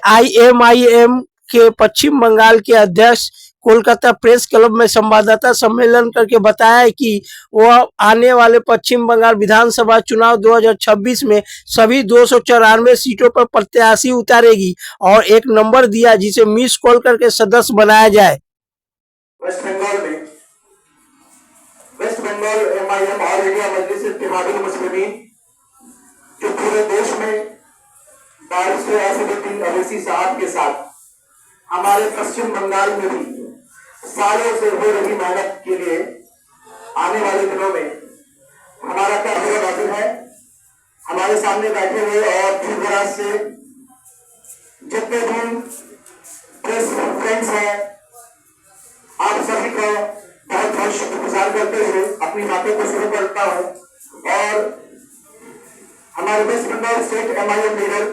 AIMIM के पश्चिम बंगाल के अध्यक्ष कोलकाता प्रेस क्लब में संवाददाता सम्मेलन करके बताया कि वह आने वाले पश्चिम बंगाल विधानसभा चुनाव 2026 में सभी 294 सीटों पर प्रत्याशी उतारेगी और एक नंबर दिया जिसे मिस कॉल करके सदस्य बनाया जाए। West Bengal MIM all India Majlis Ittehadul Muslimeen जो पूरे देश में बैरिस्टर असदुद्दीन अवैसी साहब के साथ हमारे पश्चिम बंगाल में भी सालों से हो रही मेहनत के लिए आने वाले दिनों में हमारा क्या हाजिर है। हमारे सामने बैठे हुए और दूर-दराज से जितने भी प्रेस फ्रेंड्स हैं, आप सभी को बहुत बहुत शुक्रगुजार करते हुए अपनी बातों को शुरू करता हूँ। और हमारे West Bengal state MIM leader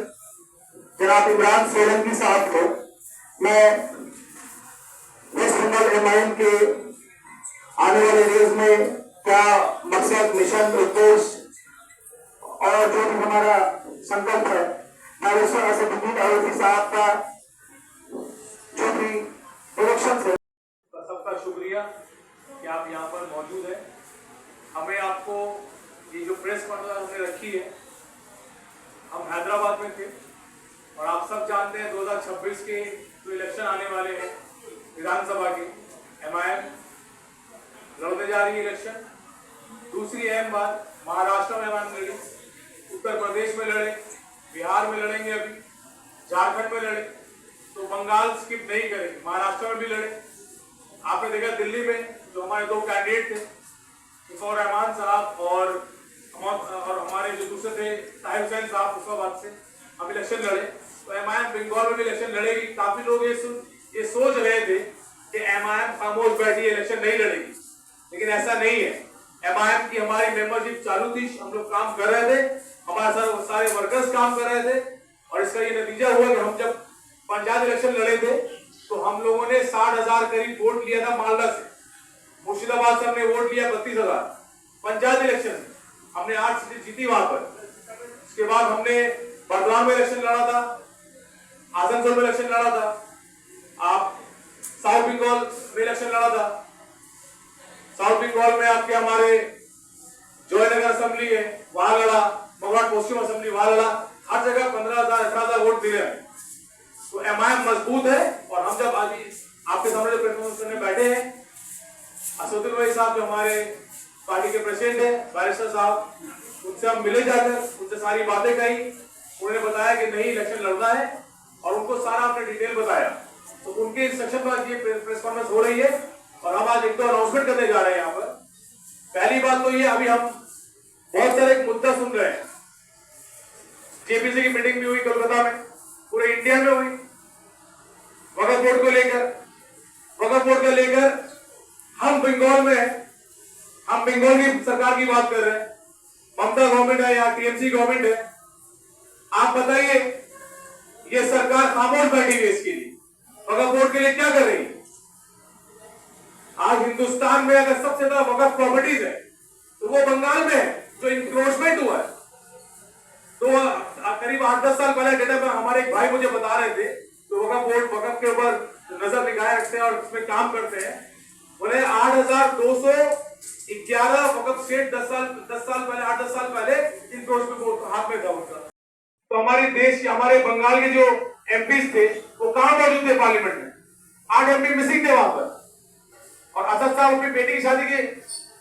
जनाब इमरान सोलंकी साहब को मैं वेस्ट बंगाल एमआईएम के आने वाले डेज में क्या मकसद, मिशन, उद्देश्य और जो भी हमारा संकल्प है, बैरिस्टर असदुद्दीन अवैसी साहब का जो भी प्रोडक्शन है, सबका शुक्रिया कि आप यहाँ पर मौजूद हैं। हमें आपको ये जो प्रेस कॉन्फ्रेंस हमने रखी है, हम हैदराबाद में थे और आप सब जानते हैं 2026 के जो इलेक्शन आने वाले हैं विधानसभा के, एमआईएम लड़ने जा रही है इलेक्शन। दूसरी अहम बात, महाराष्ट्र में एमआईएम लड़ी, उत्तर प्रदेश में लड़े, बिहार में लड़ेंगे, अभी झारखंड में लड़े, तो बंगाल स्किप नहीं करेंगे, महाराष्ट्र में भी लड़े। आपने देखा दिल्ली में जो हमारे दो कैंडिडेट थे, इफौर रहमान साहब और हमारे जो दूसरे थे ताहिर हुसैन साहब, उस्मानाबाद से हम इलेक्शन लड़े। तो एमआईएम बंगाल में भी इलेक्शन लड़ेगी। काफी लोग ये सोच रहे थे कि एमआईएम खामोश बैठी इलेक्शन नहीं लड़ेगी, लेकिन ऐसा नहीं है। एमआईएम की हमारी मेंबरशिप चालू थी, हम लोग काम कर रहे थे, हमारे सारे वर्कर्स काम कर रहे थे और इसका ये नतीजा हुआ कि हम जब पंचायत इलेक्शन लड़े थे तो हम लोगों ने 60,000 करीब वोट लिया था मालदा से। मुर्शिदाबाद से हमने वोट लिया 32,000। पंचायत इलेक्शन में हमने 8 सीटें जीती वहां पर। उसके बाद हमने बर्दवान में इलेक्शन लड़ा था, आसनसोल में इलेक्शन लड़ा था, आप साउथ बंगाल में इलेक्शन लड़ा था। साउथ बंगाल में आपके हमारे जयनगर असेंबली है, वहां लड़ा, मगहट पश्चिम असेंबली वहां लड़ा। हर जगह 15,000 18,000 वोट दिए हैं। तो एमआईएम मजबूत है। और हम जब आज आपके सामने जो प्रेस कॉन्फ्रेंस करने बैठे हैं, असदुद्दीन भाई साहब जो हमारे पार्टी के प्रेसिडेंट है, बैरिस्टर साहब, उनसे हम मिले जाकर, उनसे सारी बातें कही। उन्होंने बताया कि नहीं इलेक्शन लड़ना है और उनको सारा आपने डिटेल बताया। तो उनके इंस्ट्रक्शन पर ये प्रेस कॉन्फ्रेंस हो रही है और हम आज एक दो अनाउंसमेंट करने जा रहे हैं यहाँ पर। पहली बात तो ये, अभी हम बहुत सारे मुद्दा सुन रहे हैं। जेपीसी की मीटिंग भी हुई कोलकाता में, पूरे इंडिया में हुई वक्फ बोर्ड को लेकर। वक्फ बोर्ड को लेकर हम बंगाल में, हम बंगाल की सरकार की बात कर रहे हैं, ममता गवर्नमेंट है या टीएमसी गवर्नमेंट है। आप बताइए, ये सरकार खामोश बैठी हुई है इसके लिए, वक्फ बोर्ड के लिए क्या कर रही है? आज हिंदुस्तान में अगर सबसे ज्यादा वक्फ प्रॉपर्टीज है तो वो बंगाल में है, जो इंक्रोचमेंट हुआ है। तो करीब 8-10 साल पहले डेटा पर हमारे एक भाई मुझे बता रहे थे, तो वक्फ बोर्ड वक्फ के ऊपर नजर निगाह रखते हैं और इसमें काम करते हैं। बोले 8,211 वक्फ स्टेट 10 साल पहले 8-10 साल पहले इंक्रोचमेंट हाथ में था उनका। तो हमारे देश के, हमारे बंगाल के जो एमपीज थे वो कहां मौजूद थे पार्लियामेंट में? 8 एमपी मिसिंग थे वहां पर। और असद साहब अपनी बेटी की शादी के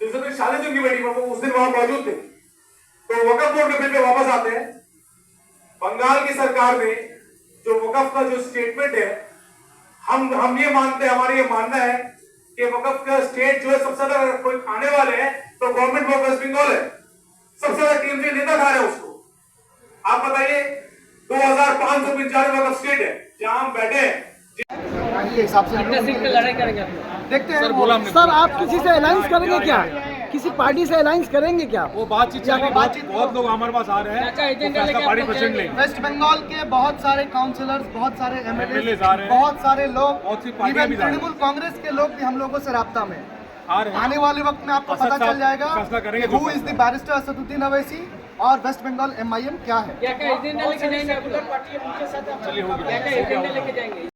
दूसरे शादी थी उनकी बेटी, वो उस दिन वहां मौजूद थे। तो वक्फ बोर्ड के बिल पे वापस आते हैं। बंगाल की सरकार ने जो वक्फ का जो स्टेटमेंट है, हम ये मानते हैं, हमारा ये मानना है कि वक्फ का स्टेट जो है सबसे ज्यादा कोई खाने वाले हैं तो गवर्नमेंट ऑफ वेस्ट बंगाल है। सबसे ज्यादा टीएमसी नेता खा रहे हैं उसको। आप बताइए, 2,595 वक्फ स्टेट है जहां हम बैठे हैं। हिसाब से लड़ाई करेंगे, देखते हैं सर। आप किसी से अलायंस करेंगे क्या? किसी पार्टी से अलायंस करेंगे क्या? वो बातचीत चल रही है, बहुत लोग हमारे पास आ रहे हैं। वेस्ट बंगाल के बहुत सारे काउंसिलर्स, बहुत सारे एमएलए, बहुत सारे लोग, इवन तृणमूल कांग्रेस के लोग भी हम लोगों से राब्ता में आ रहे हैं। आने वाले वक्त में आपको पता चल जाएगा who is the barrister Asaduddin Owaisi और वेस्ट बंगाल MIM क्या है? क्या एजेंडा लेके जाएंगे आप लोग? क्या एजेंडा लेके जाएंगे?